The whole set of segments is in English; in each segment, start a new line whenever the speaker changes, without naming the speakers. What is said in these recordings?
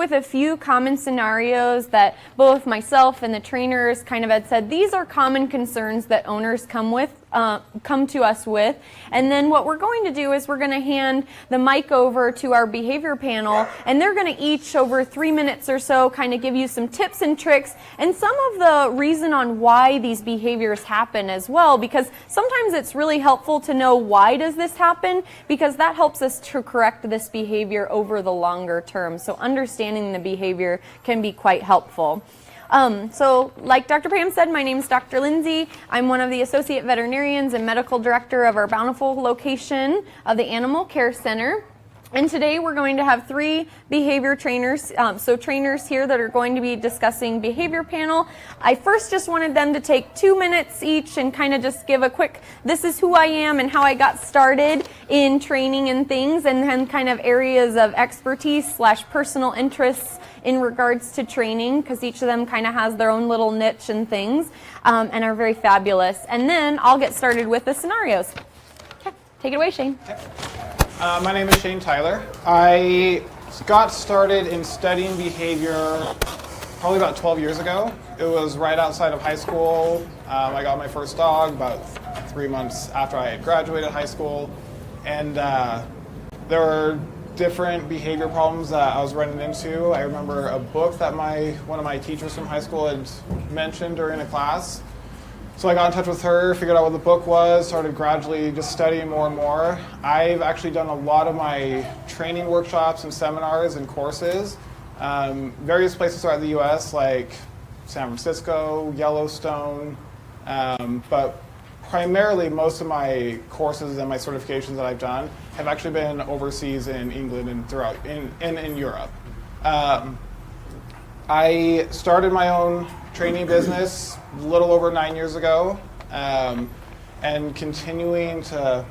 with a few common scenarios that both myself and the trainers kind of had said, these are common concerns that owners come to us with. And then what we're going to do is we're going to hand the mic over to our behavior panel, and they're going to each over 3 minutes or so kind of give you some tips and tricks and some of the reason on why these behaviors happen as well, because sometimes it's really helpful to know why does this happen, because that helps us to correct this behavior over the longer term. So understanding the behavior can be quite helpful. So like Dr. Pam said, my name is Dr. Lindsay. I'm one of the associate veterinarians and medical director of our Bountiful location of the Animal Care Center. And today we're going to have 3 behavior trainers, so trainers here that are going to be discussing behavior panel. I first just wanted them to take 2 minutes each and kind of just give a quick, this is who I am and how I got started in training and things, and then kind of areas of expertise / personal interests in regards to training, because each of them kind of has their own little niche and things, and are very fabulous. And then I'll get started with the scenarios. Okay, take it away, Shane.
My name is Shane Tyler. I got started in studying behavior probably about 12 years ago. It was right outside of high school. I got my first dog about 3 months after I had graduated high school. And there were different behavior problems that I was running into. I remember a book that one of my teachers from high school had mentioned during a class. So I got in touch with her, figured out what the book was, started gradually just studying more and more. I've actually done a lot of my training workshops and seminars and courses, various places throughout the U.S. like San Francisco, Yellowstone, but primarily most of my courses and my certifications that I've done have actually been overseas in England and throughout in Europe. I started my own training business a little over 9 years ago, and continuing to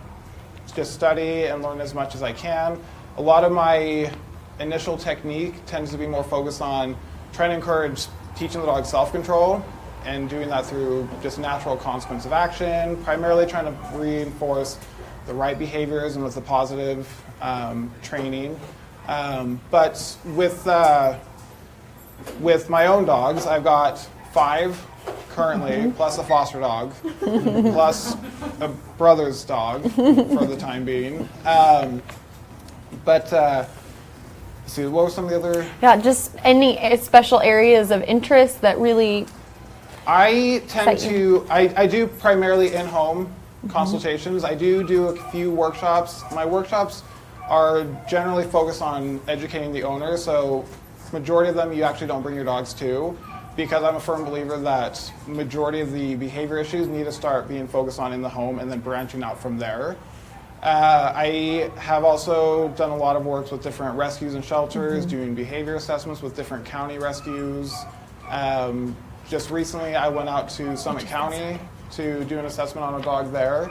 just study and learn as much as I can. A lot of my initial technique tends to be more focused on trying to encourage teaching the dog self-control and doing that through just natural consequence of action, primarily trying to reinforce the right behaviors and with the positive training. But with my own dogs, I've got 5 currently, plus a foster dog, plus a brother's dog for the time being. Let's see, what were some of the other?
Yeah, just any special areas of interest that really
I tend to, I do primarily in-home consultations. I do a few workshops. My workshops are generally focused on educating the owner, so majority of them you actually don't bring your dogs to, because I'm a firm believer that majority of the behavior issues need to start being focused on in the home and then branching out from there. I have also done a lot of work with different rescues and shelters, doing behavior assessments with different county rescues. Just recently I went out to Summit County to do an assessment on a dog there.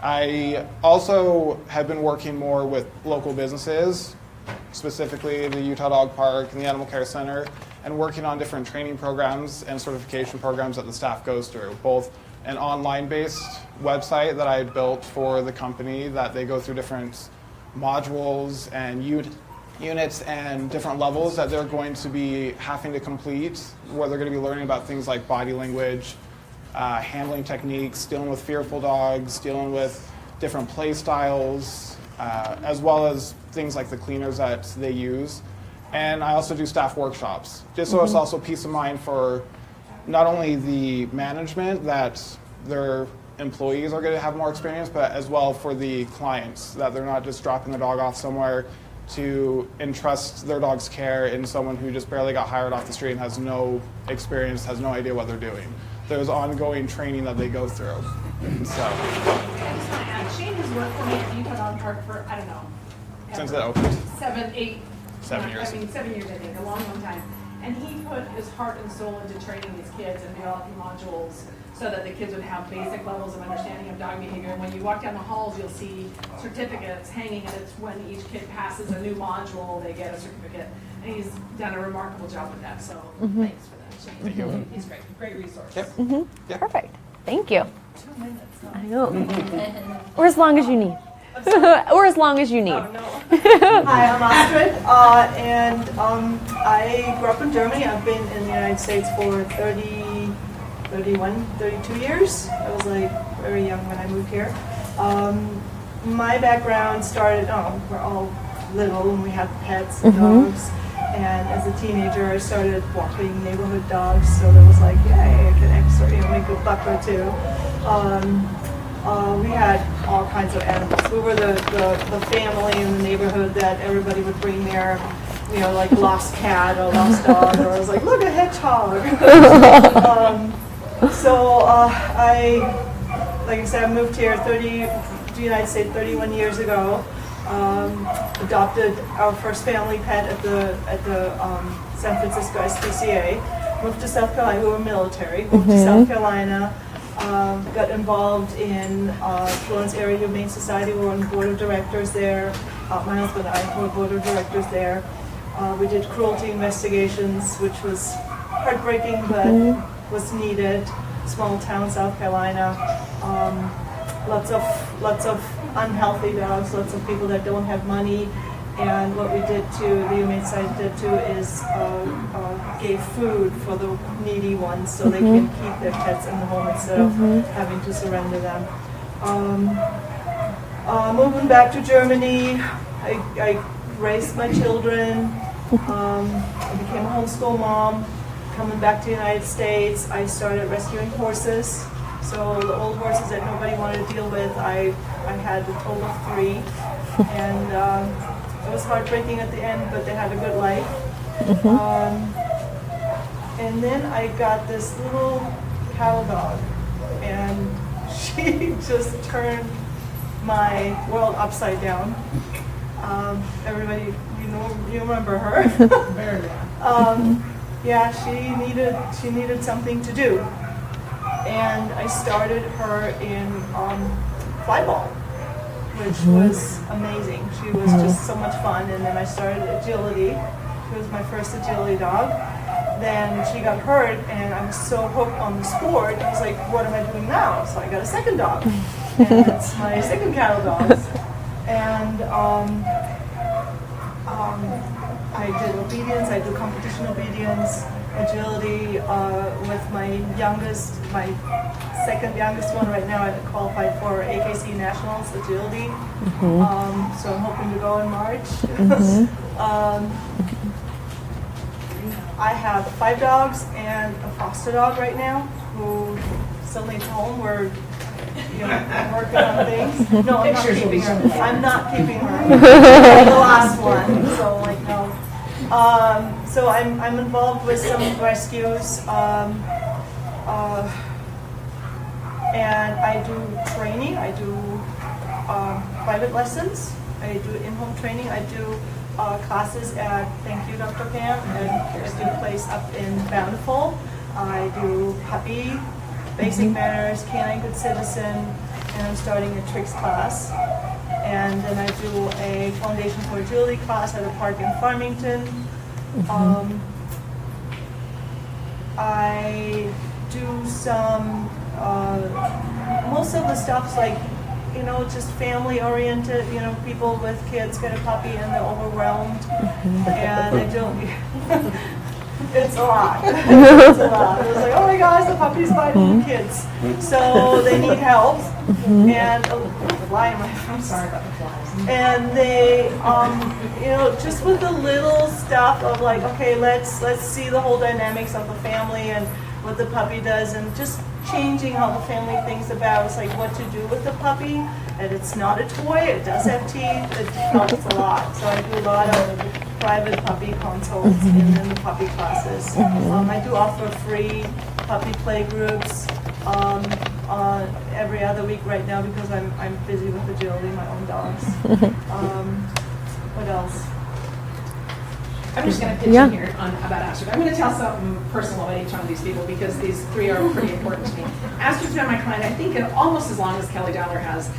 I also have been working more with local businesses, specifically the Utah Dog Park and the Animal Care Center, and working on different training programs and certification programs that the staff goes through, both an online-based website that I built for the company that they go through different modules and units and different levels that they're going to be having to complete, where they're going to be learning about things like body language, handling techniques, dealing with fearful dogs, dealing with different play styles, as well as things like the cleaners that they use. And I also do staff workshops, just so it's also peace of mind for not only the management that their employees are going to have more experience, but as well for the clients, that they're not just dropping the dog off somewhere to entrust their dog's care in someone who just barely got hired off the street and has no experience, has no idea what they're doing. There's ongoing training that they go through. So.
I just want to add, Shane has worked for me at Utah Dog Park for, I don't know,
Since it opened?
7 years.
7 years.
7 years, I think, a long, long time. And he put his heart and soul into training these kids and developing modules so that the kids would have basic levels of understanding of dog behavior. And when you walk down the halls, you'll see certificates hanging, and it's when each kid passes a new module, they get a certificate. And he's done a remarkable job with that, so thanks for that, Shane.
Thank you.
He's great, great resource.
Yep. Yep.
perfect. Thank you.
2 minutes.
I know. Or as long as you need. or as long as you need.
Oh, no. Hi, I'm Astrid, and I grew up in Germany. I've been in the United States for 32 years. I was like very young when I moved here. My background started, we're all little and we had pets and dogs. And as a teenager, I started walking neighborhood dogs. So there was like, yay, I can extra, make a buck or two. We had all kinds of animals. We were the family in the neighborhood that everybody would bring their, like lost cat or lost dog, or I was like, look, a hedgehog. Like I said, I moved here to the United States 31 years ago. Adopted our first family pet at the San Francisco SPCA. Moved to South Carolina. We were military. Moved to South Carolina. Got involved in Florence Area Humane Society. We were on the board of directors there. My husband and I were board of directors there. We did cruelty investigations, which was heartbreaking, but was needed. Small town, South Carolina. Lots of unhealthy dogs. Lots of people that don't have money. And what we did too, the Humane Society did too, is gave food for the needy ones so they can keep their pets in the home instead of having to surrender them. Moving back to Germany, I raised my children. I became a homeschool mom. Coming back to the United States, I started rescuing horses. So the old horses that nobody wanted to deal with, I had a total of 3. And it was heartbreaking at the end, but they had a good life. And then I got this little cattle dog, and she just turned my world upside down. Everybody, you remember her?
Very well.
Yeah, she needed something to do, and I started her in flyball, which was amazing. She was just so much fun. And then I started agility. She was my first agility dog. Then she got hurt, and I was so hooked on the sport. I was like, what am I doing now? So I got a second dog, and it's my second cattle dog. And I did obedience. I do competition obedience, agility with my second youngest one right now. I qualified for AKC Nationals agility, so I'm hoping to go in March. I have 5 dogs and a foster dog right now who still needs a home. We're working on things. No, I'm not keeping her. I'm not keeping her. The last one. So no. So I'm involved with some rescues. And I do training. I do private lessons. I do in-home training. I do classes at Thank You Dr. Pam at a good place up in Bountiful. I do puppy, basic manners, canine good citizen, and I'm starting a tricks class. And then I do a foundation for agility class at a park in Farmington. I do some, most of the stuff's like, just family oriented, people with kids get a puppy and they're overwhelmed. And I don't, it's a lot. It's a lot. It was like, oh my gosh, the puppy's biting the kids. So they need help. And, I'm sorry about the flies. And they, just with the little stuff of like, okay, let's see the whole dynamics of the family and what the puppy does, and just changing how the family thinks about it's like what to do with the puppy. And it's not a toy, it does have teeth, it helps a lot. So I do a lot of private puppy consults and then the puppy classes. I do offer free puppy play groups every other week right now because I'm busy with agility, my own dogs. What else?
I'm just going to pitch in here about Astrid. I'm going to tell something personal about each one of these people because these 3 are pretty important to me. Astrid's been my client, I think, almost as long as Kelly Dowler has.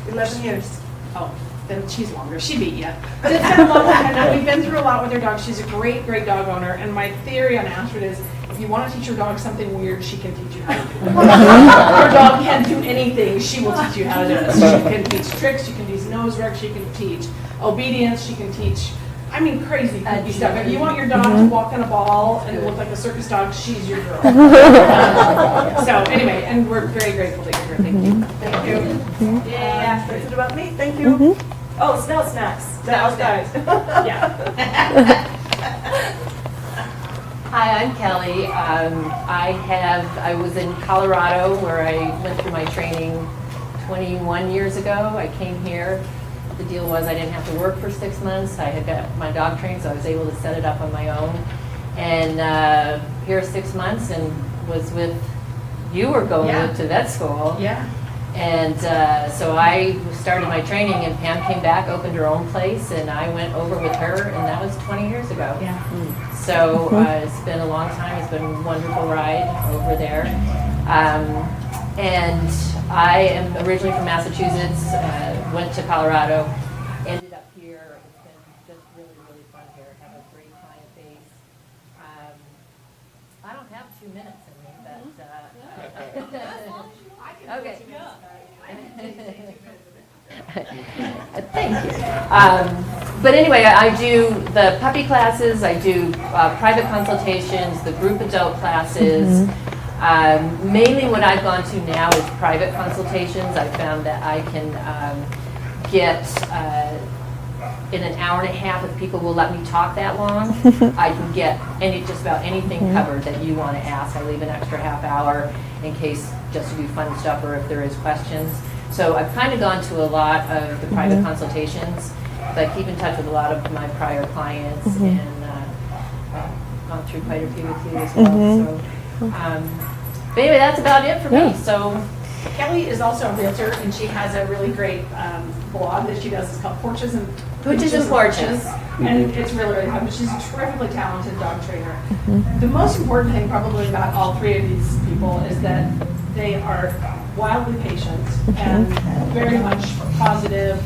11 years.
Oh, then she's longer. She beat you. But it's been a long time. And we've been through a lot with her dog. She's a great, great dog owner. And my theory on Astrid is, if you want to teach your dog something weird, she can teach you how to do it. Your dog can do anything. She will teach you how to do it. So she can teach tricks. She can teach nose recs. She can teach obedience. She can teach, I mean, crazy kooky stuff. If you want your dog to walk on a ball and look like a circus dog, she's your girl. So anyway, and we're very grateful to get her. Thank you.
Thank you. Yeah, is it about me? Thank you. Oh, Snell Snacks.
Snell Snacks. Yeah.
Hi, I'm Kelly. I was in Colorado where I went through my training 21 years ago. I came here. The deal was I didn't have to work for 6 months. I had got my dog trained, so I was able to set it up on my own. And here 6 months and was with, you were going to vet school.
Yeah.
And so I started my training, and Pam came back, opened her own place, and I went over with her, and that was 20 years ago.
Yeah.
So it's been a long time. It's been a wonderful ride over there. And I am originally from Massachusetts, went to Colorado, ended up here. It's been just really, really fun here. Have a great client base. I don't have 2 minutes in me, but okay. Thank you. But anyway, I do the puppy classes, I do private consultations, the group adult classes. Mainly what I've gone to now is private consultations. I found that I can get in an hour and a half, if people will let me talk that long, I can get just about anything covered that you want to ask. I leave an extra half hour in case just to do fun stuff or if there is questions. So I've kind of gone to a lot of the private consultations, but I keep in touch with a lot of my prior clients and gone through quite a few with you as well. So, but anyway, that's about it for me. So.
Kelly is also a realtor, and she has a really great blog that she does. It's called Porches and
Porches.
And it's really, really fun. But she's a terrifically talented dog trainer. The most important thing probably about all three of these people is that they are wildly patient and very much positive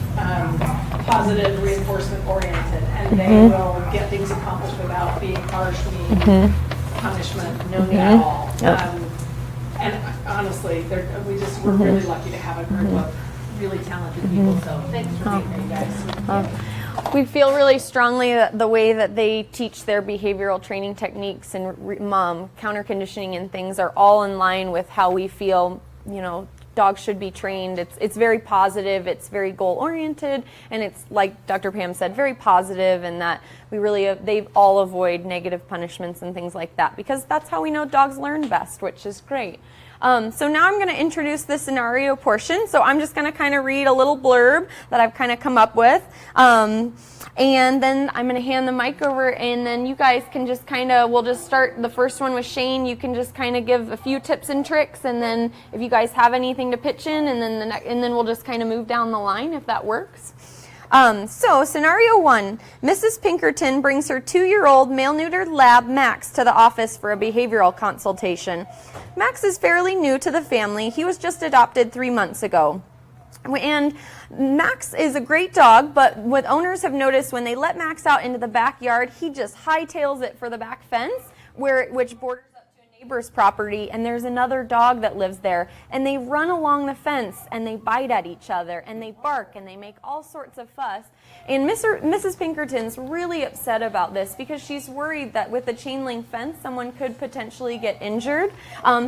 reinforcement oriented, and they will get things accomplished without being harsh, mean, punishment, no need at all. And honestly, we're really lucky to have a group of really talented people. So thanks for being here, you guys.
We feel really strongly that the way that they teach their behavioral training techniques and counter conditioning and things are all in line with how we feel, dogs should be trained. It's very positive, it's very goal oriented, and it's, like Dr. Pam said, very positive, and that they all avoid negative punishments and things like that, because that's how we know dogs learn best, which is great. So now I'm going to introduce the scenario portion. So I'm just going to kind of read a little blurb that I've kind of come up with. And then I'm going to hand the mic over, and then you guys can just we'll just start the first one with Shane. You can just kind of give a few tips and tricks, and then if you guys have anything to pitch in, and then we'll just kind of move down the line if that works. So scenario 1, Mrs. Pinkerton brings her 2-year-old male-neutered lab Max to the office for a behavioral consultation. Max is fairly new to the family. He was just adopted 3 months ago. And Max is a great dog, but what owners have noticed when they let Max out into the backyard, he just hightails it for the back fence, which borders up to a neighbor's property, and there's another dog that lives there, and they run along the fence, and they bite at each other, and they bark, and they make all sorts of fuss. And Mrs. Pinkerton's really upset about this because she's worried that with the chain link fence, someone could potentially get injured.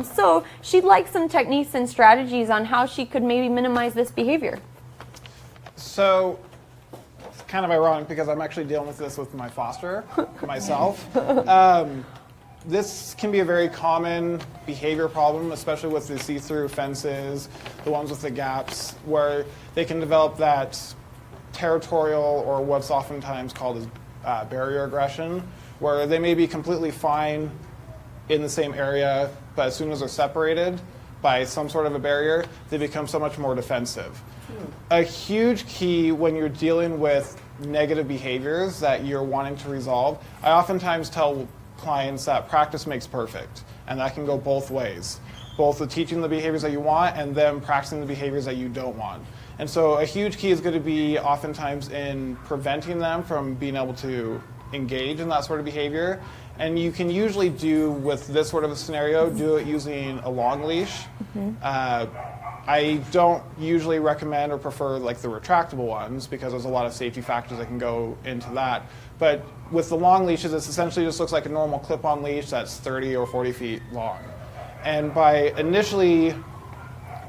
So she'd like some techniques and strategies on how she could maybe minimize this behavior.
So it's kind of ironic because I'm actually dealing with this with my foster myself. This can be a very common behavior problem, especially with the see-through fences, the ones with the gaps, where they can develop that territorial, or what's oftentimes called as barrier aggression, where they may be completely fine in the same area, but as soon as they're separated by some sort of a barrier, they become so much more defensive. A huge key when you're dealing with negative behaviors that you're wanting to resolve, I oftentimes tell clients that practice makes perfect, and that can go both ways, both the teaching the behaviors that you want and then practicing the behaviors that you don't want. And so a huge key is going to be oftentimes in preventing them from being able to engage in that sort of behavior. And you can usually do with this sort of a scenario, do it using a long leash. I don't usually recommend or prefer like the retractable ones because there's a lot of safety factors that can go into that. But with the long leashes, it essentially just looks like a normal clip-on leash that's 30 or 40 feet long. And by initially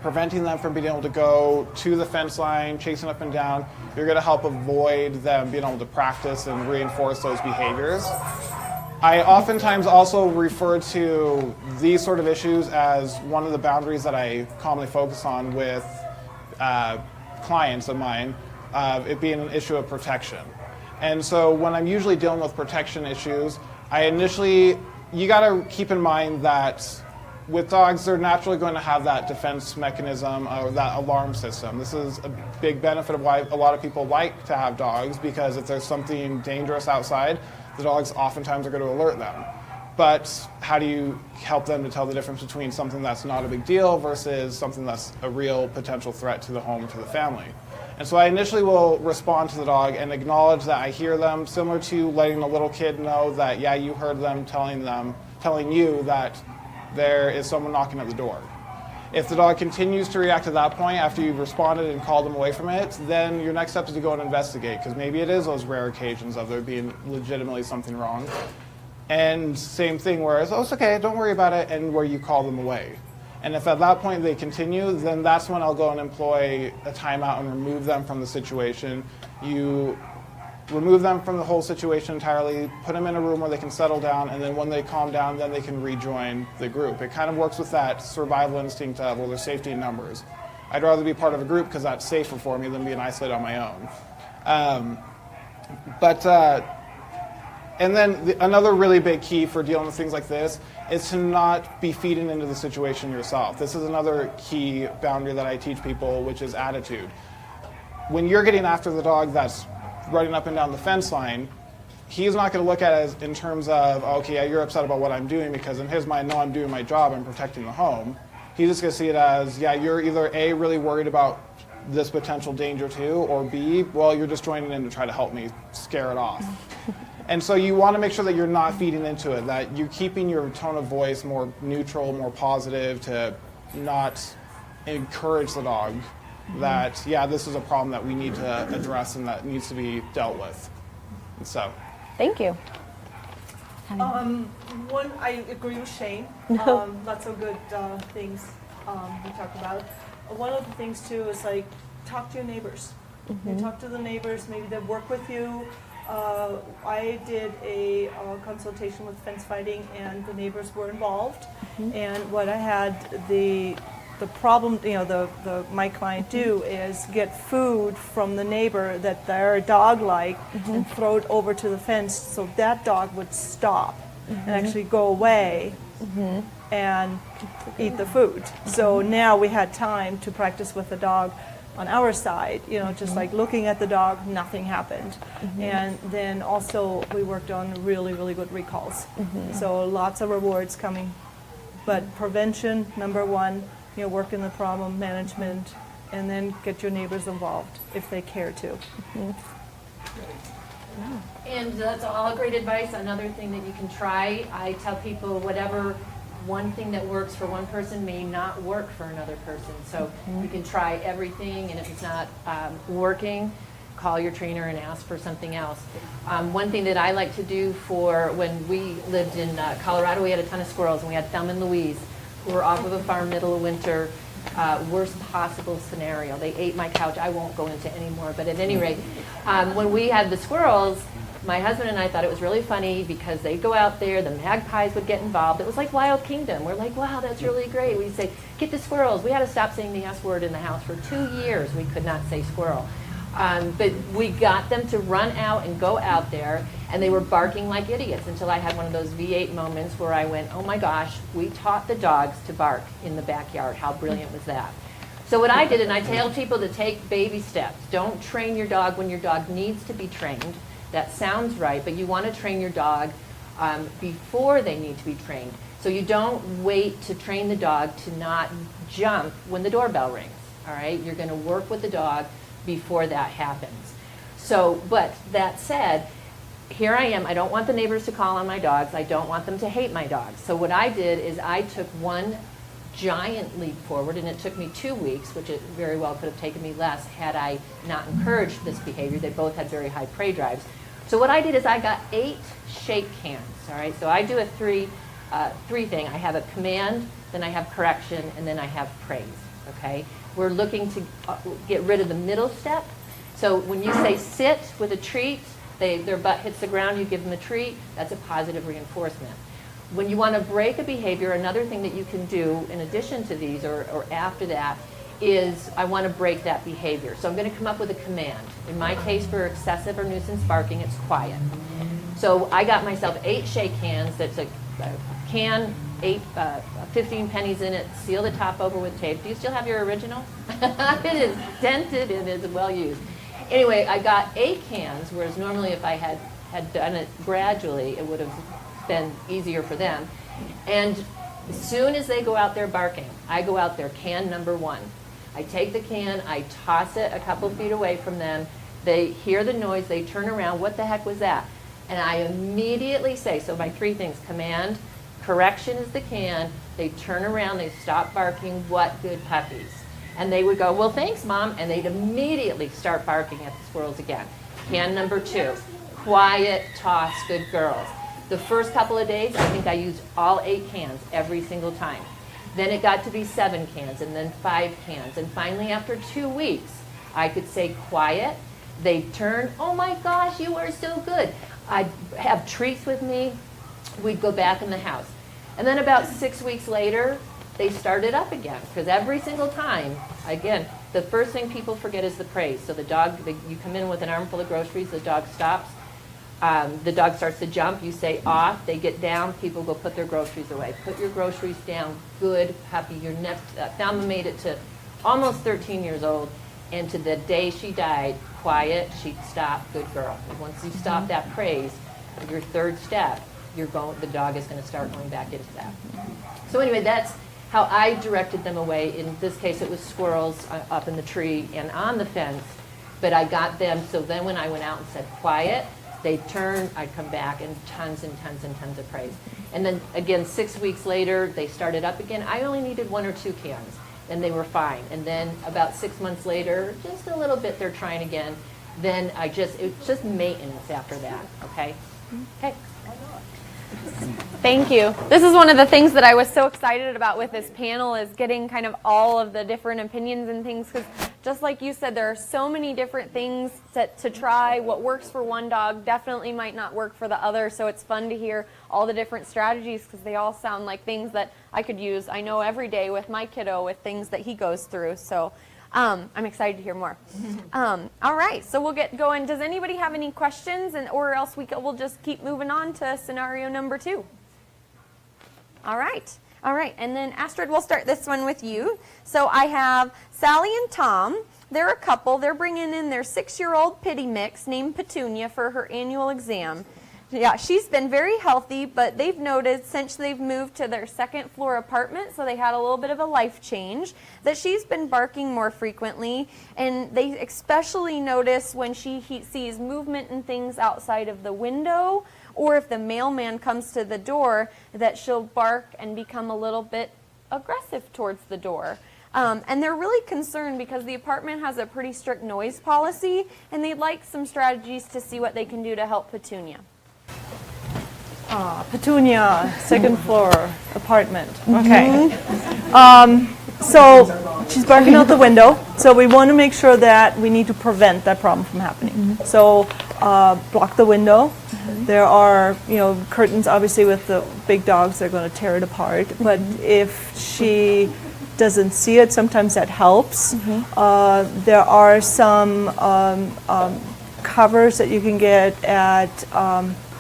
preventing them from being able to go to the fence line, chasing up and down, you're going to help avoid them being able to practice and reinforce those behaviors. I oftentimes also refer to these sort of issues as one of the boundaries that I commonly focus on with clients of mine, it being an issue of protection. And so when I'm usually dealing with protection issues, you got to keep in mind that with dogs, they're naturally going to have that defense mechanism or that alarm system. This is a big benefit of why a lot of people like to have dogs, because if there's something dangerous outside, the dogs oftentimes are going to alert them. But how do you help them to tell the difference between something that's not a big deal versus something that's a real potential threat to the home, to the family? And so I initially will respond to the dog and acknowledge that I hear them, similar to letting a little kid know that, yeah, you heard them telling you that there is someone knocking at the door. If the dog continues to react to that point after you've responded and called them away from it, then your next step is to go and investigate, because maybe it is those rare occasions of there being legitimately something wrong. And same thing where it's, oh, it's okay, don't worry about it, and where you call them away. And if at that point they continue, then that's when I'll go and employ a timeout and remove them from the situation. You remove them from the whole situation entirely, put them in a room where they can settle down, and then when they calm down, then they can rejoin the group. It kind of works with that survival instinct of, well, there's safety in numbers. I'd rather be part of a group because that's safer for me than being isolated on my own. And then another really big key for dealing with things like this is to not be feeding into the situation yourself. This is another key boundary that I teach people, which is attitude. When you're getting after the dog that's running up and down the fence line, he's not going to look at it as in terms of, okay, yeah, you're upset about what I'm doing, because in his mind, no, I'm doing my job, I'm protecting the home. He's just going to see it as, yeah, you're either A, really worried about this potential danger too, or B, well, you're just joining in to try to help me scare it off. And so you want to make sure that you're not feeding into it, that you're keeping your tone of voice more neutral, more positive, to not encourage the dog that, yeah, this is a problem that we need to address and that needs to be dealt with. And so.
Thank you.
One, I agree with Shane. Lots of good things we talked about. One of the things too is like talk to your neighbors. You talk to the neighbors, maybe they work with you. I did a consultation with fence fighting, and the neighbors were involved. And what I had the problem, my client do is get food from the neighbor that their dog liked and throw it over to the fence, so that dog would stop and actually go away and eat the food. So now we had time to practice with the dog on our side, just like looking at the dog, nothing happened. And then also we worked on really, really good recalls. So lots of rewards coming. But prevention, number one, work in the problem management, and then get your neighbors involved if they care to.
And that's all great advice. Another thing that you can try, I tell people whatever one thing that works for one person may not work for another person. So you can try everything, and if it's not working, call your trainer and ask for something else. One thing that I like to do for when we lived in Colorado, we had a ton of squirrels, and we had Thelma and Louise, who were off of a farm middle of winter, worst possible scenario. They ate my couch. I won't go into any more, but at any rate, when we had the squirrels, my husband and I thought it was really funny because they'd go out there, the magpies would get involved. It was like Wild Kingdom. We're like, wow, that's really great. We'd say, get the squirrels. We had to stop saying the S word in the house. For 2 years, we could not say squirrel. But we got them to run out and go out there, and they were barking like idiots until I had one of those V8 moments where I went, oh my gosh, we taught the dogs to bark in the backyard. How brilliant was that? So what I did, and I tell people to take baby steps. Don't train your dog when your dog needs to be trained. That sounds right, but you want to train your dog before they need to be trained. So you don't wait to train the dog to not jump when the doorbell rings. all right? You're going to work with the dog before that happens. So, but that said, here I am. I don't want the neighbors to call on my dogs. I don't want them to hate my dogs. So what I did is I took one giant leap forward, and it took me 2 weeks, which it very well could have taken me less had I not encouraged this behavior. They both had very high prey drives. So what I did is I got 8 shake cans, all right? So I do a three thing. I have a command, then I have correction, and then I have praise, okay? We're looking to get rid of the middle step. So when you say sit with a treat, their butt hits the ground, you give them a treat, that's a positive reinforcement. When you want to break a behavior, another thing that you can do in addition to these or after that is I want to break that behavior. So I'm going to come up with a command. In my case, for excessive or nuisance barking, it's quiet. So I got myself 8 shake cans. That's a can, 15 pennies in it, seal the top over with tape. Do you still have your original? It is dented and is well used. Anyway, I got 8 cans, whereas normally if I had done it gradually, it would have been easier for them. And as soon as they go out there barking, I go out there, can number 1. I take the can, I toss it a couple feet away from them. They hear the noise, they turn around, what the heck was that? And I immediately say, so my 3 things, command, correction is the can, they turn around, they stop barking, what good puppies. And they would go, well, thanks, Mom, and they'd immediately start barking at the squirrels again. Can number 2, quiet, toss, good girls. The first couple of days, I think I used all 8 cans every single time. Then it got to be 7 cans, and then 5 cans. And finally, after 2 weeks, I could say quiet. They'd turn, oh my gosh, you are so good. I'd have treats with me. We'd go back in the house. And then about 6 weeks later, they started up again. Because every single time, again, the first thing people forget is the praise. So the dog, you come in with an armful of groceries, the dog stops. The dog starts to jump, you say off, they get down, people go put their groceries away. Put your groceries down, good puppy. Your next, Thelma made it to almost 13 years old, and to the day she died, quiet, she'd stop, good girl. And once you stop that praise, your 3rd step, the dog is going to start going back into that. So anyway, that's how I directed them away. In this case, it was squirrels up in the tree and on the fence, but I got them, so then when I went out and said quiet, they'd turn, I'd come back, and tons and tons and tons of praise. And then again, 6 weeks later, they started up again. I only needed 1 or 2 cans, and they were fine. And then about 6 months later, just a little bit, they're trying again. Then it's just maintenance after that, okay? Okay.
Thank you. This is one of the things that I was so excited about with this panel is getting kind of all of the different opinions and things, because just like you said, there are so many different things to try. What works for one dog definitely might not work for the other, so it's fun to hear all the different strategies because they all sound like things that I could use, I know, every day with my kiddo with things that he goes through. So I'm excited to hear more. All right, so we'll get going. Does anybody have any questions, or else we'll just keep moving on to scenario number 2? All right, and then Astrid, we'll start this one with you. So I have Sally and Tom. They're a couple. They're bringing in their 6-year-old pitty mix named Petunia for her annual exam. Yeah, she's been very healthy, but they've noticed since they've moved to their 2nd floor apartment, so they had a little bit of a life change, that she's been barking more frequently, and they especially notice when she sees movement and things outside of the window, or if the mailman comes to the door, that she'll bark and become a little bit aggressive towards the door. And they're really concerned because the apartment has a pretty strict noise policy, and they'd like some strategies to see what they can do to help Petunia.
Petunia, 2nd floor apartment. Okay. So she's barking out the window. So we want to make sure that we need to prevent that problem from happening. So block the window. There are, curtains. Obviously, with the big dogs, they're going to tear it apart. But if she doesn't see it, sometimes that helps. There are some covers that you can get at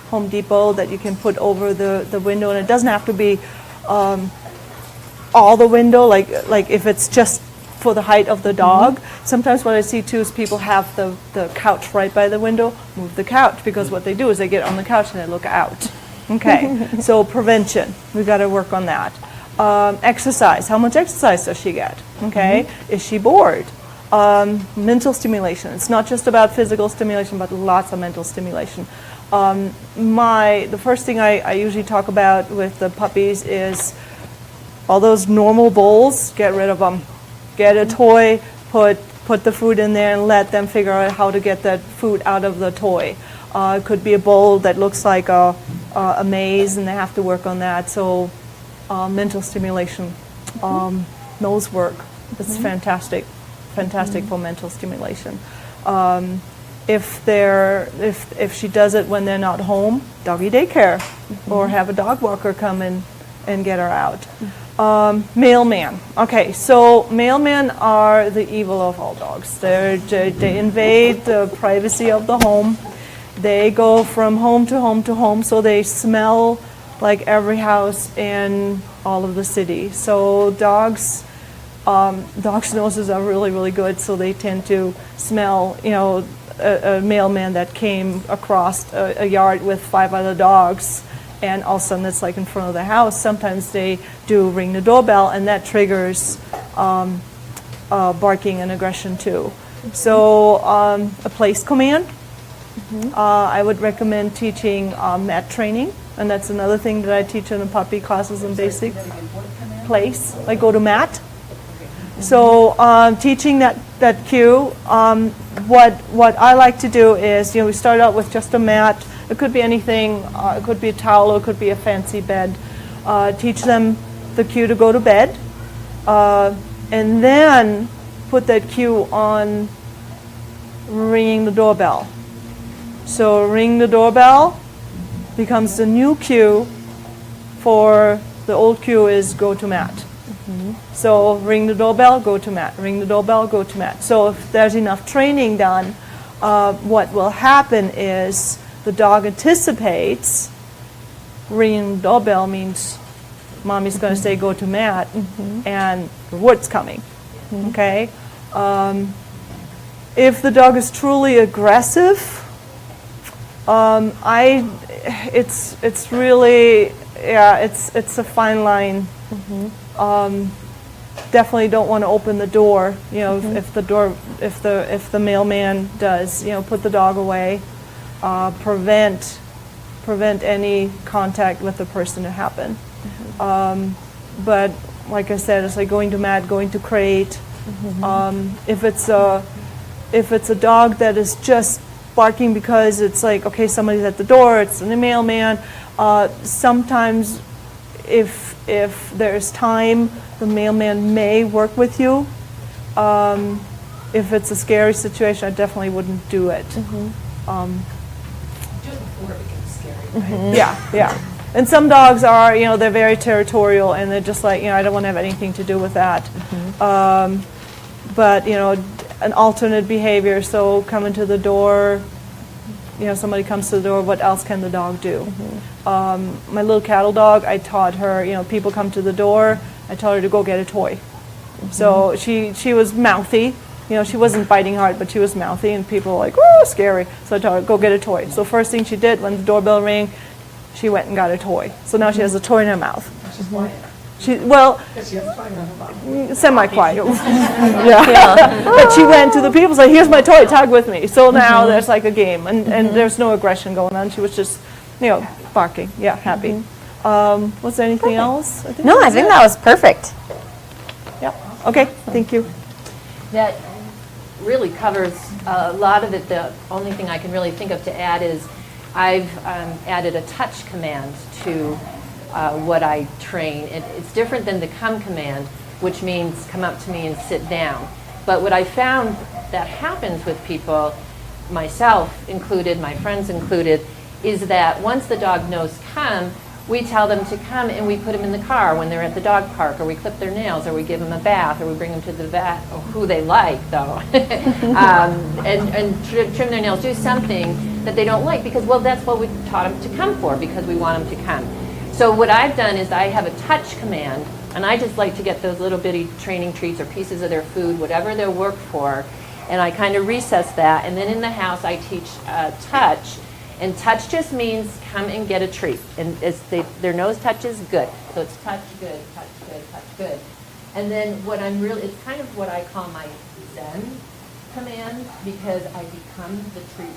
Home Depot that you can put over the window, and it doesn't have to be all the window, like if it's just for the height of the dog. Sometimes what I see too is people have the couch right by the window, move the couch, because what they do is they get on the couch and they look out. Okay, so prevention, we got to work on that. Exercise. How much exercise does she get? Okay. Is she bored? Mental stimulation. It's not just about physical stimulation, but lots of mental stimulation. The first thing I usually talk about with the puppies is all those normal bowls, get rid of them. Get a toy, put the food in there and let them figure out how to get that food out of the toy. It could be a bowl that looks like a maze and they have to work on that. So mental stimulation, nose work, it's fantastic for mental stimulation. If she does it when they're not home, doggy daycare, or have a dog walker come in and get her out. Mailman. Okay, so mailmen are the evil of all dogs. They invade the privacy of the home. They go from home to home to home, so they smell like every house in all of the city. So dogs' noses are really, really good, so they tend to smell, a mailman that came across a yard with 5 other dogs, and all of a sudden it's like in front of the house. Sometimes they do ring the doorbell, and that triggers barking and aggression too. So a place command. I would recommend teaching mat training, and that's another thing that I teach in the puppy classes in basic. Place, like go to mat. So teaching that cue. What I like to do is, we start out with just a mat. It could be anything. It could be a towel. It could be a fancy bed. Teach them the cue to go to bed, and then put that cue on ringing the doorbell. So ring the doorbell becomes the new cue for the old cue is go to mat. So ring the doorbell, go to mat. Ring the doorbell, go to mat. So if there's enough training done, what will happen is the dog anticipates ringing the doorbell means mommy's going to say go to mat, and the word's coming. Okay. If the dog is truly aggressive, it's really, it's a fine line. Definitely don't want to open the door. If the mailman does, put the dog away. Prevent any contact with the person to happen. But like I said, it's like going to mat, going to crate. If it's a dog that is just barking because it's like, okay, somebody's at the door, it's the mailman. Sometimes if there's time, the mailman may work with you. If it's a scary situation, I definitely wouldn't do it.
Just before it becomes scary, right?
Yeah. And some dogs are, they're very territorial, and they're just like, I don't want to have anything to do with that. But, an alternate behavior, so coming to the door, somebody comes to the door, what else can the dog do? My little cattle dog, I taught her, people come to the door, I taught her to go get a toy. So she was mouthy. She wasn't biting hard, but she was mouthy, and people were like, "Oh, scary!" So I told her, "Go get a toy." So first thing she did when the doorbell rang, she went and got a toy. So now she has a toy in her mouth.
She's quiet.
She has a toy in her mouth. Semi-quiet. But she went to the people and said, "Here's my toy. Tag with me." So now there's like a game, and there's no aggression going on. She was just, barking. Yeah, happy. Was there anything else?
I think that was perfect.
Yeah. Okay. Thank you.
That really covers a lot of it. The only thing I can really think of to add is I've added a touch command to what I train. It's different than the come command, which means come up to me and sit down. But what I found that happens with people, myself included, my friends included, is that once the dog knows come, we tell them to come and we put them in the car when they're at the dog park, or we clip their nails, or we give them a bath, or we bring them to the vet, or who they like though, and trim their nails, do something that they don't like, because that's what we taught them to come for, because we want them to come. So what I've done is I have a touch command, and I just like to get those little bitty training treats or pieces of their food, whatever their work for, and I kind of recess that, and then in the house I teach touch. And touch just means come and get a treat. And their nose touches, good. So it's touch, good, touch, good, touch, good. And then it's kind of what I call my Zen command, because I become the treat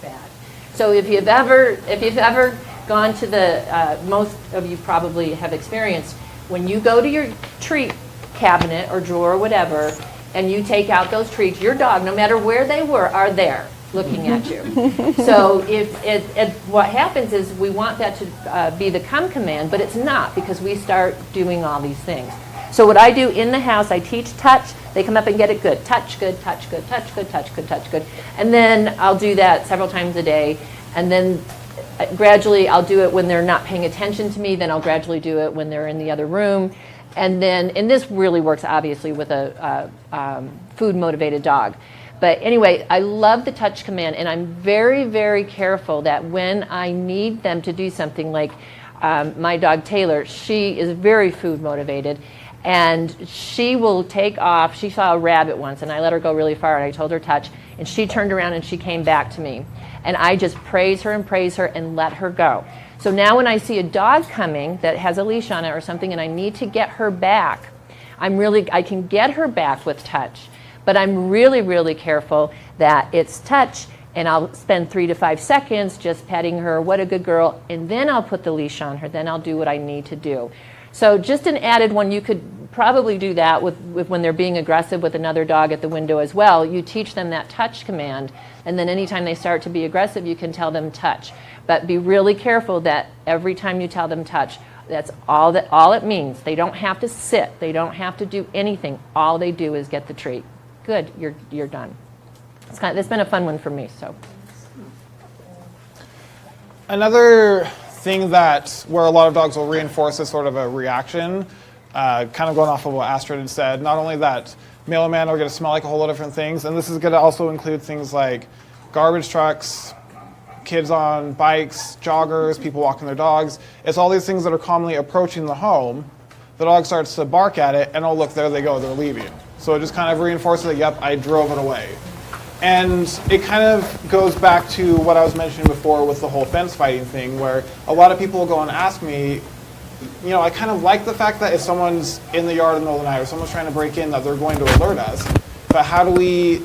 bag. So if you've ever gone to the, most of you probably have experienced, when you go to your treat cabinet or drawer or whatever, and you take out those treats, your dog, no matter where they were, are there looking at you. So what happens is we want that to be the come command, but it's not, because we start doing all these things. So what I do in the house, I teach touch. They come up and get it good. Touch, good, touch, good, touch, good, touch, good, touch, good. And then I'll do that several times a day. And then gradually I'll do it when they're not paying attention to me. Then I'll gradually do it when they're in the other room. And this really works obviously with a food-motivated dog. But anyway, I love the touch command, and I'm very, very careful that when I need them to do something, like my dog Taylor, she is very food-motivated, and she will take off. She saw a rabbit once, and I let her go really far, and I told her touch, and she turned around and she came back to me. And I just praise her and let her go. So now when I see a dog coming that has a leash on it or something and I need to get her back, I can get her back with touch, but I'm really, really careful that it's touch, and I'll spend 3 to 5 seconds just petting her, what a good girl, and then I'll put the leash on her, then I'll do what I need to do. So just an added one, you could probably do that with when they're being aggressive with another dog at the window as well. You teach them that touch command, and then anytime they start to be aggressive, you can tell them touch. But be really careful that every time you tell them touch, that's all it means. They don't have to sit. They don't have to do anything. All they do is get the treat. Good, you're done. It's been a fun one for me. So
Another thing where a lot of dogs will reinforce this sort of a reaction, kind of going off of what Astrid had said, not only that male and man are going to smell like a whole lot of different things, and this is going to also include things like garbage trucks, kids on bikes, joggers, people walking their dogs. It's all these things that are commonly approaching the home. The dog starts to bark at it, and oh look, there they go, they're leaving. So it just kind of reinforces that, yep, I drove it away. And it kind of goes back to what I was mentioning before with the whole fence fighting thing, where a lot of people will go and ask me, I kind of like the fact that if someone's in the yard in the middle of the night or someone's trying to break in, that they're going to alert us. But how do we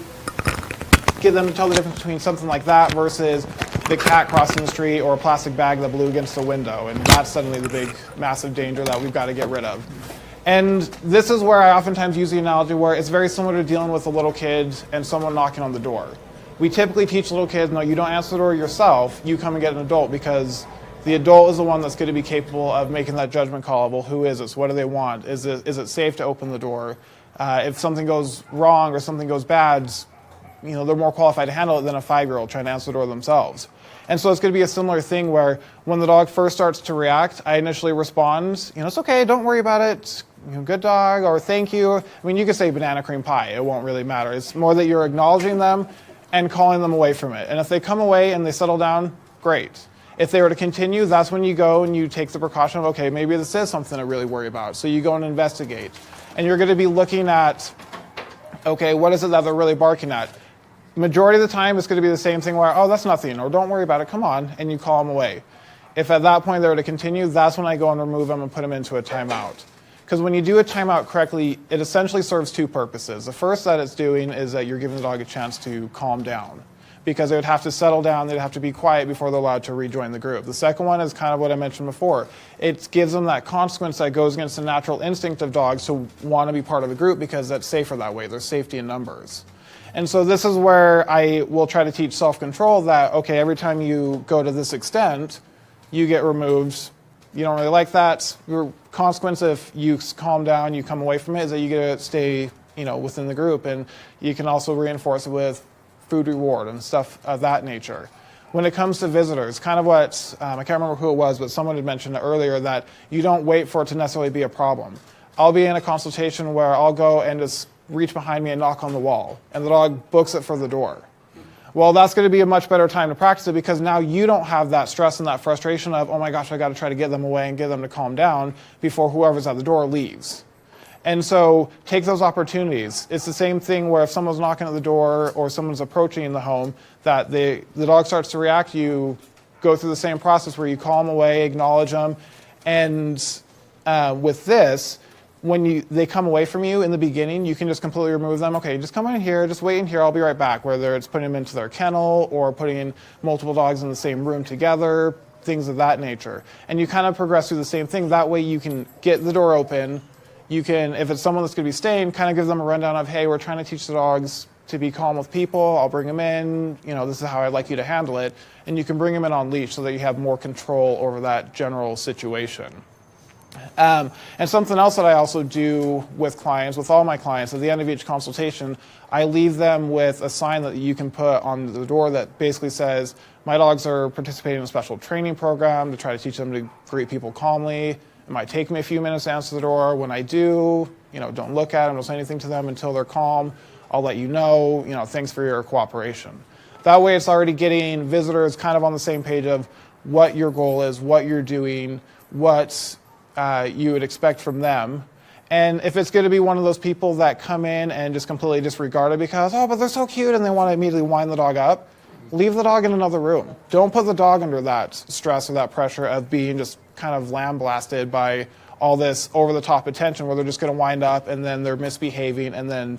get them to tell the difference between something like that versus the cat crossing the street or a plastic bag that blew against the window? And that's suddenly the big, massive danger that we've got to get rid of. And this is where I oftentimes use the analogy where it's very similar to dealing with a little kid and someone knocking on the door. We typically teach little kids, no, you don't answer the door yourself, you come and get an adult, because the adult is the one that's going to be capable of making that judgment call of, well, who is this? What do they want? Is it safe to open the door? If something goes wrong or something goes bad, they're more qualified to handle it than a 5-year-old trying to answer the door themselves. And so it's going to be a similar thing where when the dog first starts to react, I initially respond, it's okay, don't worry about it, good dog, or thank you. I mean, you could say banana cream pie, it won't really matter. It's more that you're acknowledging them and calling them away from it. And if they come away and they settle down, great. If they were to continue, that's when you go and you take the precaution of, okay, maybe this is something to really worry about. So you go and investigate. And you're going to be looking at, okay, what is it that they're really barking at? Majority of the time, it's going to be the same thing where, oh, that's nothing, or don't worry about it, come on, and you call them away. If at that point they were to continue, that's when I go and remove them and put them into a timeout. Because when you do a timeout correctly, it essentially serves 2 purposes. The first that it's doing is that you're giving the dog a chance to calm down, because they would have to settle down, they'd have to be quiet before they're allowed to rejoin the group. The second one is kind of what I mentioned before. It gives them that consequence that goes against the natural instinct of dogs to want to be part of the group, because that's safer that way. There's safety in numbers. And so this is where I will try to teach self-control that, okay, every time you go to this extent, you get removed. You don't really like that. Your consequence, if you calm down, you come away from it, is that you get to stay, within the group. And you can also reinforce it with food reward and stuff of that nature. When it comes to visitors, kind of what, I can't remember who it was, but someone had mentioned earlier that you don't wait for it to necessarily be a problem. I'll be in a consultation where I'll go and just reach behind me and knock on the wall, and the dog books it for the door. Well, that's going to be a much better time to practice it, because now you don't have that stress and that frustration of, oh my gosh, I got to try to get them away and get them to calm down before whoever's at the door leaves. And so take those opportunities. It's the same thing where if someone's knocking at the door or someone's approaching the home, that the dog starts to react, you go through the same process where you call them away, acknowledge them. And with this, when they come away from you in the beginning, you can just completely remove them. Okay, just come in here, just wait in here, I'll be right back. Whether it's putting them into their kennel or putting multiple dogs in the same room together, things of that nature. And you kind of progress through the same thing. That way you can get the door open. You can, if it's someone that's going to be staying, kind of give them a rundown of, hey, we're trying to teach the dogs to be calm with people. I'll bring them in. You know, this is how I'd like you to handle it. And you can bring them in on leash so that you have more control over that general situation. And something else that I also do with clients, with all my clients, at the end of each consultation, I leave them with a sign that you can put on the door that basically says, my dogs are participating in a special training program to try to teach them to greet people calmly. It might take me a few minutes to answer the door. When I do, don't look at them, don't say anything to them until they're calm. I'll let you know, thanks for your cooperation. That way it's already getting visitors kind of on the same page of what your goal is, what you're doing, what you would expect from them. And if it's going to be one of those people that come in and just completely disregard it because, but they're so cute and they want to immediately wind the dog up, leave the dog in another room. Don't put the dog under that stress or that pressure of being just kind of lambasted by all this over-the-top attention where they're just going to wind up and then they're misbehaving and then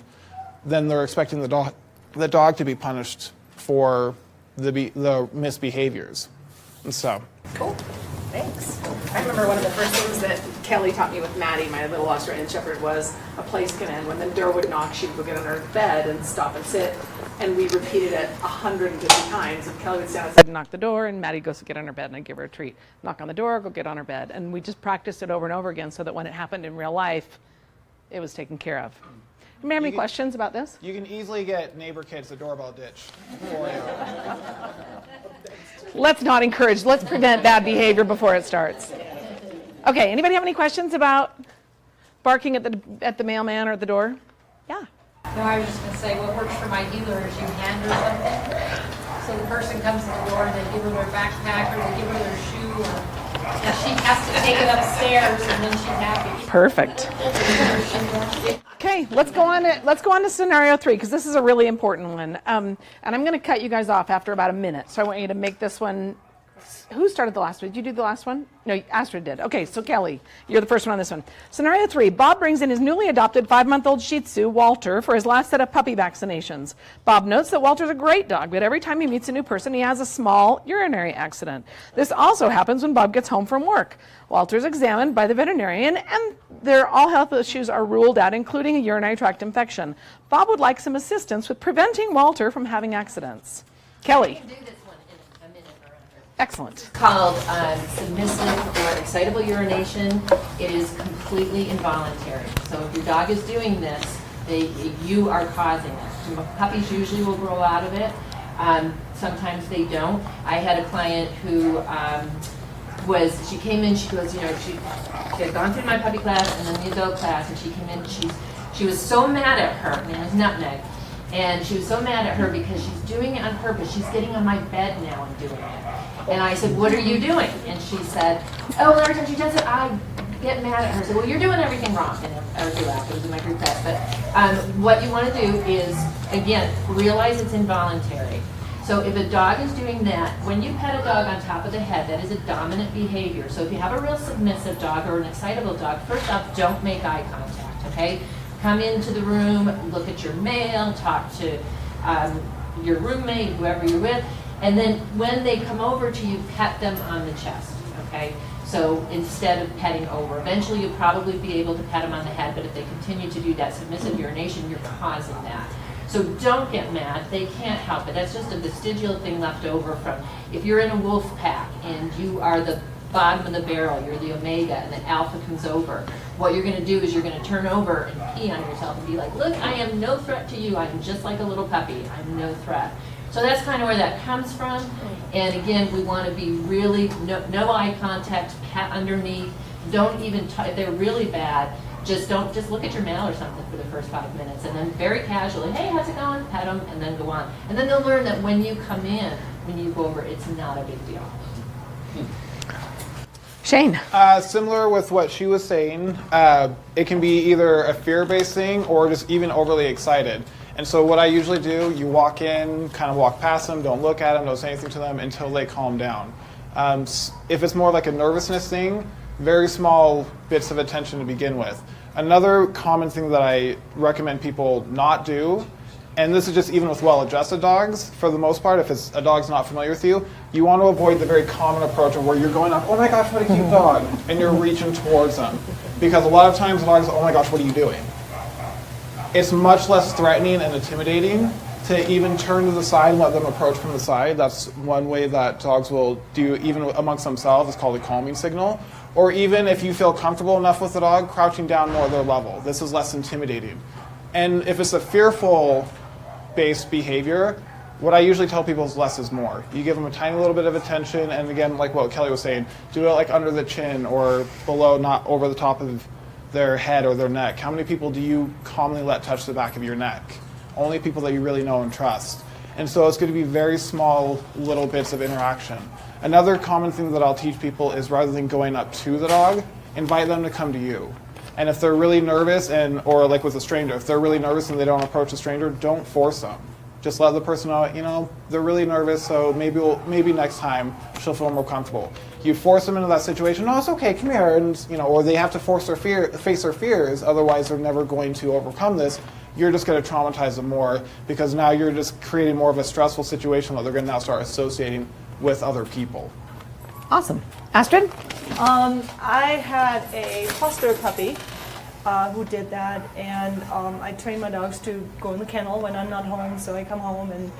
they're expecting the dog to be punished for the misbehaviors. And so.
Cool. Thanks. I remember one of the first things that Kelly taught me with Maddie, my little Australian Shepherd, was a place command. When the door would knock, she'd go get on her bed and stop and sit. And we repeated it 150 times. And Kelly would stand outside and knock the door, and Maddie goes to get on her bed, and I'd give her a treat. Knock on the door, go get on her bed. And we just practiced it over and over again so that when it happened in real life, it was taken care of. Do you have any questions about this?
You can easily get neighbor kids the doorbell ditch for you.
Let's not encourage, let's prevent bad behavior before it starts. Okay, anybody have any questions about barking at the mailman or at the door? Yeah.
No, I was just going to say, what works for my healer is you hand her something. So the person comes to the door and they give her their backpack or they give her their shoe. And she has to take it upstairs and then she's happy.
Perfect. Okay, let's go on to scenario 3 because this is a really important one. And I'm going to cut you guys off after about a minute. So I want you to make this one. Who started the last one? Did you do the last one? No, Astrid did. Okay, so Kelly, you're the first one on this one. Scenario 3, Bob brings in his newly adopted 5-month-old Shih Tzu, Walter, for his last set of puppy vaccinations. Bob notes that Walter's a great dog, but every time he meets a new person, he has a small urinary accident. This also happens when Bob gets home from work. Walter's examined by the veterinarian, and their all health issues are ruled out, including a urinary tract infection. Bob would like some assistance with preventing Walter from having accidents. Kelly.
Do this one in a minute or under.
Excellent.
It's called submissive or excitable urination. It is completely involuntary. So if your dog is doing this, you are causing it. Puppies usually will grow out of it. Sometimes they don't. I had a client who she came in, she goes, she had gone through my puppy class and then the adult class, and she came in, she was so mad at her, her name was Nutmeg, and she was so mad at her because she's doing it on purpose. She's getting on my bed now and doing it. And I said, what are you doing? And she said, every time she does it, I get mad at her. I said, well, you're doing everything wrong. And everybody laughed. It was in my group class. But what you want to do is, again, realize it's involuntary. So if a dog is doing that, when you pet a dog on top of the head, that is a dominant behavior. So if you have a real submissive dog or an excitable dog, first off, don't make eye contact, okay? Come into the room, look at your mail, talk to your roommate, whoever you're with, and then when they come over to you, pet them on the chest, okay? So instead of petting over, eventually you'll probably be able to pet them on the head, but if they continue to do that submissive urination, you're causing that. So don't get mad, they can't help it. That's just a vestigial thing left over from, if you're in a wolf pack and you are the bottom of the barrel, you're the omega, and the alpha comes over, what you're gonna do is you're gonna turn over and pee on yourself and be like, look, I am no threat to you, I'm just like a little puppy, I'm no threat. So that's kind of where that comes from. And again, we want to be really, no eye contact, pat underneath, don't even, if they're really bad, just look at your mail or something for the first 5 minutes, and then very casually, hey, how's it going? Pet them, and then go on. And then they'll learn that when you come in, when you go over, it's not a big deal.
Shane.
Similar with what she was saying, it can be either a fear-based thing or just even overly excited. And so what I usually do, you walk in, kind of walk past them, don't look at them, don't say anything to them until they calm down. If it's more like a nervousness thing, very small bits of attention to begin with. Another common thing that I recommend people not do, and this is just even with well-adjusted dogs, for the most part, if it's a dog's not familiar with you, you want to avoid the very common approach of where you're going up, oh my gosh, what a cute dog, and you're reaching towards them. Because a lot of times the dog's, oh my gosh, what are you doing? It's much less threatening and intimidating to even turn to the side and let them approach from the side. That's one way that dogs will do, even amongst themselves. It's called a calming signal. Or even if you feel comfortable enough with the dog, crouching down more their level. This is less intimidating. And if it's a fearful-based behavior, what I usually tell people is less is more. You give them a tiny little bit of attention, and again, like what Kelly was saying, do it like under the chin or below, not over the top of their head or their neck. How many people do you commonly let touch the back of your neck? Only people that you really know and trust. And so it's going to be very small little bits of interaction. Another common thing that I'll teach people is rather than going up to the dog, invite them to come to you. And if they're really nervous, or like with a stranger, if they're really nervous and they don't approach a stranger, don't force them. Just let the person know, they're really nervous, so maybe next time she'll feel more comfortable. You force them into that situation, no, it's okay, come here, and or they have to face their fears, otherwise they're never going to overcome this. You're just going to traumatize them more because now you're just creating more of a stressful situation that they're going to now start associating with other people.
Awesome. Astrid?
I had a foster puppy who did that, and I train my dogs to go in the kennel when I'm not home, so I come home, and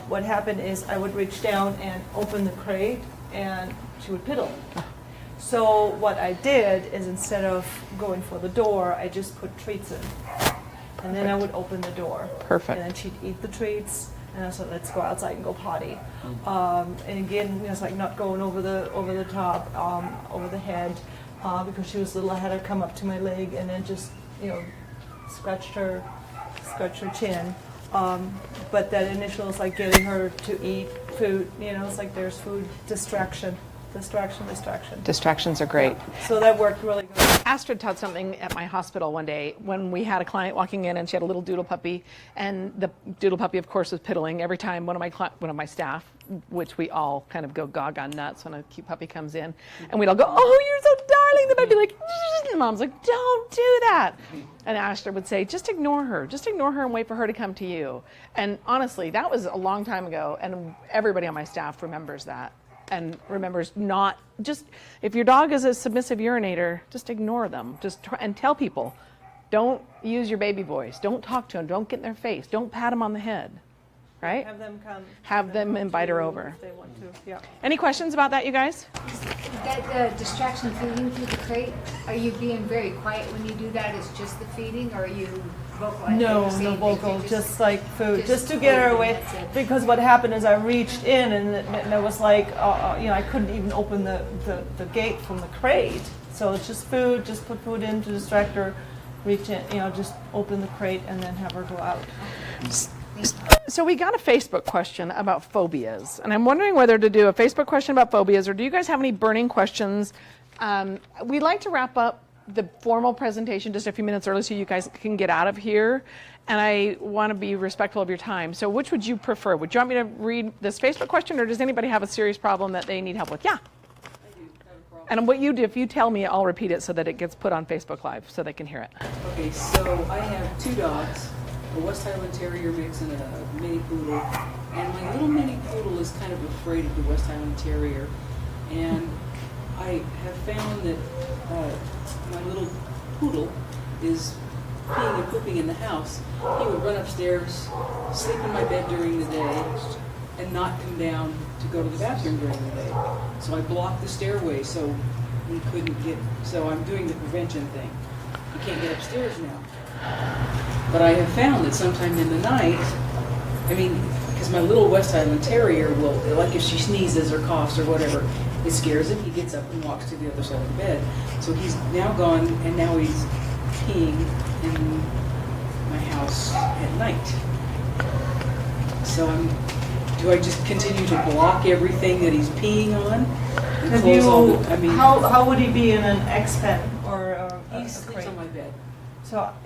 what happened is I would reach down and open the crate, and she would piddle. So what I did is instead of going for the door, I just put treats in. And then I would open the door.
Perfect.
And then she'd eat the treats, and I said, let's go outside and go potty. And again, it's like not going over the top, over the head, because she was little. I had her come up to my leg and then just, scratched her chin. But that initial is like getting her to eat food. It's like there's food distraction.
Distractions are great.
So that worked really good.
Astrid taught something at my hospital one day when we had a client walking in and she had a little doodle puppy, and the doodle puppy, of course, was piddling every time one of my staff, which we all kind of go gaga nuts when a cute puppy comes in, and we'd all go, oh, you're so darling. The baby like, and Mom's like, don't do that. And Astrid would say, just ignore her and wait for her to come to you. And honestly, that was a long time ago, and everybody on my staff remembers that. And remembers not just, if your dog is a submissive urinator, just ignore them. Just try and tell people, don't use your baby voice. Don't talk to them. Don't get in their face. Don't pat them on the head. Right?
Have them come.
Have them invite her over.
If they want to. Yeah.
Any questions about that, you guys?
That distraction feeding through the crate, are you being very quiet when you do that? Is just the feeding, or are you vocal?
No vocal, just like food, just to get her away. Because what happened is I reached in, and it was like, I couldn't even open the gate from the crate. So it's just food, just put food in to distract her, reach in, just open the crate and then have her go out.
So we got a Facebook question about phobias, and I'm wondering whether to do a Facebook question about phobias, or do you guys have any burning questions? We'd like to wrap up the formal presentation just a few minutes early so you guys can get out of here, and I want to be respectful of your time. So which would you prefer? Would you want me to read this Facebook question, or does anybody have a serious problem that they need help with? Yeah.
I do have a problem.
And what you do, if you tell me, I'll repeat it so that it gets put on Facebook Live so they can hear it.
Okay, so I have two dogs, a West Highland Terrier mix and a mini poodle. And my little mini poodle is kind of afraid of the West Highland Terrier. And I have found that my little poodle is peeing and pooping in the house. He would run upstairs, sleep in my bed during the day, and not come down to go to the bathroom during the day. So I blocked the stairway so he couldn't get, so I'm doing the prevention thing. He can't get upstairs now. But I have found that sometime in the night, because my little West Highland Terrier will, like if she sneezes or coughs or whatever, it scares him. He gets up and walks to the other side of the bed. So he's now gone, and now he's peeing in my house at night. So do I just continue to block everything that he's peeing on
Have
clothes all
you,
the, I mean,
how would he be in an X-Pen or
he
a
sleeps
crate?
on my bed.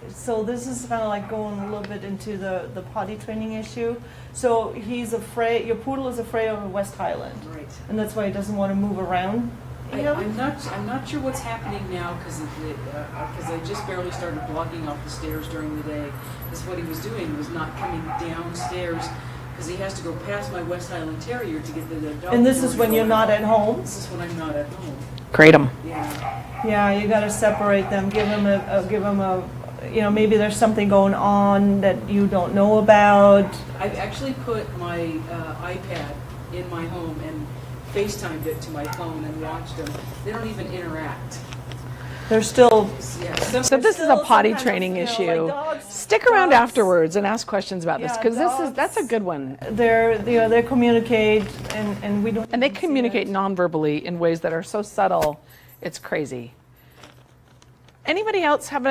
So this is kind of like going a little bit into the potty training issue. So he's afraid, your poodle is afraid of West Highland,
Right.
and that's why he doesn't want to move around.
I'm not sure what's happening now because I just barely started blocking off the stairs during the day. Because what he was doing was not coming downstairs because he has to go past my West Highland Terrier to get the dog.
And this is when you're not at home?
This is when I'm not at home.
Kratom.
Yeah.
Yeah, you got to separate them. Give him a, you know, maybe there's something going on that you don't know about.
I've actually put my iPad in my home and FaceTimed it to my phone and watched them. They don't even interact.
They're still.
Yeah.
So this is a
Still
potty
some kind of,
training
you know,
issue.
like dogs-
Stick around
dogs-
afterwards and ask questions about this
Yeah,
because
dogs-
that's a good one.
They communicate and we don't.
And they
even see
communicate
it.
non-verbally in ways that are so subtle, it's crazy. Anybody else have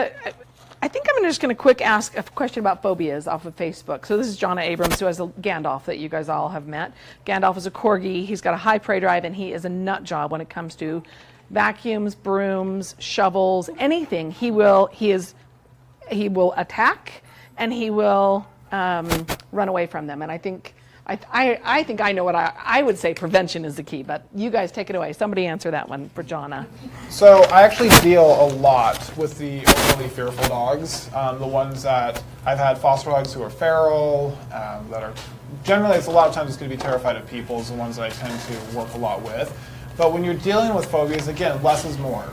I think I'm just going to quick ask a question about phobias off of Facebook. So this is Jonna Abrams, who has a Gandalf that you guys all have met. Gandalf is a corgi. He's got a high prey drive, and he is a nut job when it comes to vacuums, brooms, shovels, anything. He will attack, and he will run away from them. And I think I know what I would say prevention is the key, but you guys take it away. Somebody answer that one for Jonna.
So I actually deal a lot with the overly fearful dogs, the ones that I've had foster dogs who are feral, that are generally, it's a lot of times it's going to be terrified of people is the ones that I tend to work a lot with. But when you're dealing with phobias, again, less is more.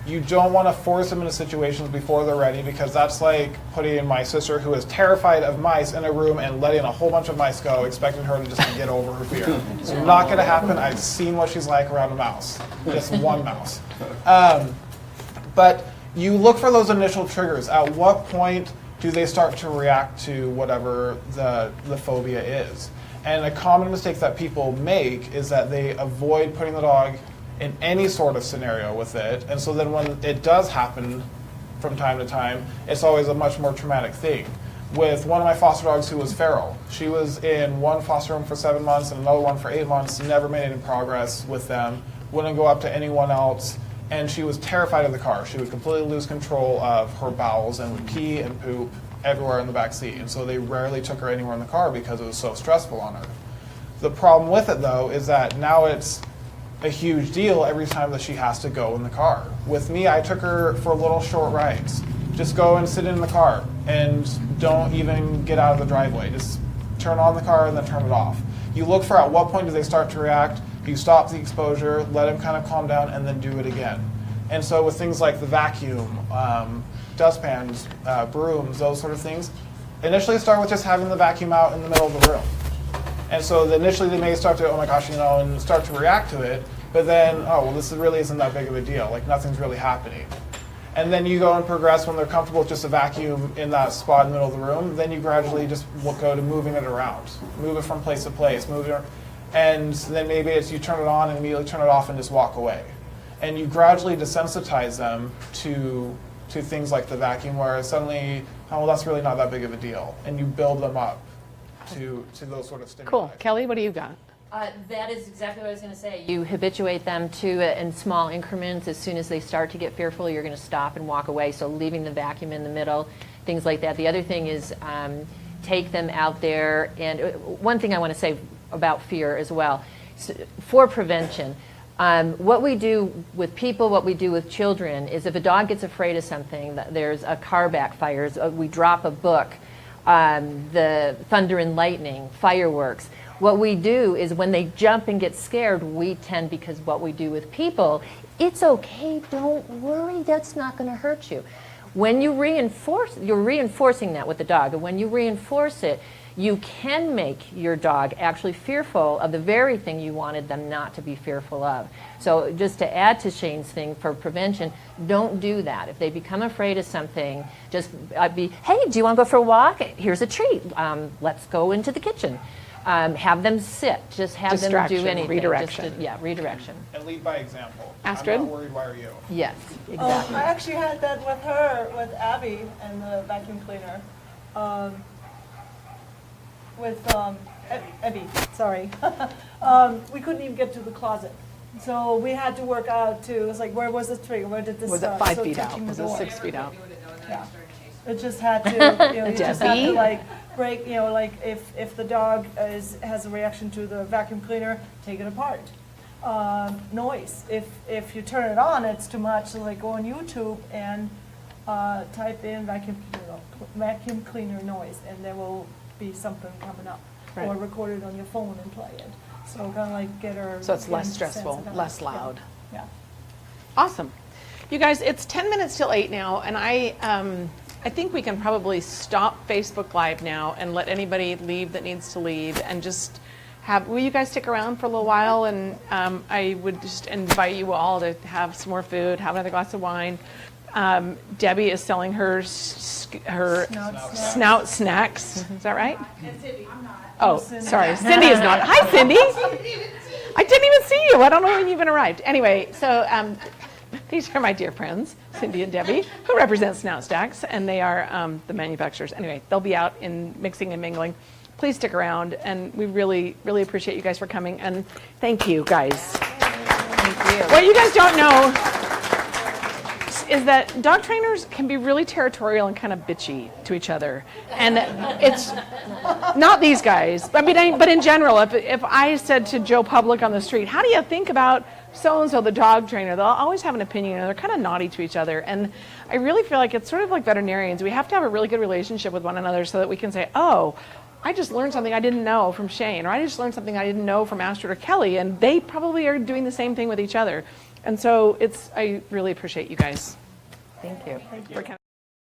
You don't want to force them into situations before they're ready because that's like putting my sister, who is terrified of mice, in a room and letting a whole bunch of mice go, expecting her to just get over her fear. It's not going to happen. I've seen what she's like around a mouse, just one mouse. But you look for those initial triggers. At what point do they start to react to whatever the phobia is? And a common mistake that people make is that they avoid putting the dog in any sort of scenario with it. And so then when it does happen from time to time, it's always a much more traumatic thing. With one of my foster dogs who was feral, she was in one foster home for 7 months and another one for 8 months, never made any progress with them, wouldn't go up to anyone else, and she was terrified of the car. She would completely lose control of her bowels and would pee and poop everywhere in the back seat. And so they rarely took her anywhere in the car because it was so stressful on her. The problem with it, though, is that now it's a huge deal every time that she has to go in the car. With me, I took her for little short rides. Just go and sit in the car and don't even get out of the driveway. Just turn on the car and then turn it off. You look for at what point do they start to react. You stop the exposure, let them kind of calm down, and then do it again. And so with things like the vacuum, dustpans, brooms, those sort of things, initially start with just having the vacuum out in the middle of the room. And so initially they may start to, oh my gosh, and start to react to it, but then, oh, well, this really isn't that big of a deal. Like, nothing's really happening. And then you go and progress when they're comfortable with just a vacuum in that spot in the middle of the room. Then you gradually just go to moving it around, move it from place to place, and then maybe it's you turn it on and immediately turn it off and just walk away. And you gradually desensitize them to things like the vacuum, where suddenly, oh, well, that's really not that big of a deal. And you build them up to those sort of stimuli.
Cool. Kelly, what do you got?
That is exactly what I was going to say. You habituate them to it in small increments. As soon as they start to get fearful, you're going to stop and walk away. So leaving the vacuum in the middle, things like that. The other thing is take them out there. And one thing I want to say about fear as well, for prevention, what we do with people, what we do with children, is if a dog gets afraid of something, there's a car backfires, we drop a book, the thunder and lightning, fireworks. What we do is when they jump and get scared, we tend, because what we do with people, it's okay, don't worry, that's not going to hurt you. When you reinforce, you're reinforcing that with the dog, and when you reinforce it, you can make your dog actually fearful of the very thing you wanted them not to be fearful of. So just to add to Shane's thing for prevention, don't do that. If they become afraid of something, just be, hey, do you want to go for a walk? Here's a treat. Let's go into the kitchen. Have them sit. Just have them do anything.
Redirection.
Redirection.
And lead by example.
Astrid?
I'm not worried, why are you?
Yes, exactly.
I actually had that with her, with Abby and the vacuum cleaner. With Abby, sorry. We couldn't even get to the closet. So we had to work out too. It was like, where was the trigger? Where did this
Was it
start?
5
So
feet out?
touching the
Was it
door.
6 feet out?
Yeah. It just had to, you just had to
Debbie?
like break, like if the dog has a reaction to the vacuum cleaner, take it apart. Noise. If you turn it on, it's too much. So like go on YouTube and type in vacuum cleaner noise, and there will be something coming up. Or
Right.
record it on your phone and play it. So kind of like get her.
So it's less
get
stressful,
sensitive.
less loud.
Yeah.
Awesome. You guys, it's 10 minutes till 8 now, and I think we can probably stop Facebook Live now and let anybody leave that needs to leave, and just will you guys stick around for a little while? And I would just invite you all to have some more food, have another glass of wine. Debbie is selling her snout snacks. Is that right?
And Cindy, I'm not.
Oh, sorry. Cindy is not. Hi, Cindy. I didn't even see you. I don't know when you even arrived. Anyway, so these are my dear friends, Cindy and Debbie, who represent Snout Stacks, and they are the manufacturers. Anyway, they'll be out in mixing and mingling. Please stick around, and we really, really appreciate you guys for coming, and thank you, guys.
Thank you.
What you guys don't know is that dog trainers can be really territorial and kind of bitchy to each other. And it's not these guys. I mean, but in general, if I said to Joe Public on the street, how do you think about so-and-so, the dog trainer, they'll always have an opinion, and they're kind of naughty to each other. And I really feel like it's sort of like veterinarians. We have to have a really good relationship with one another so that we can say, oh, I just learned something I didn't know from Shane, or I just learned something I didn't know from Astrid or Kelly, and they probably are doing the same thing with each other. And so I really appreciate you guys.
Thank you.
For coming.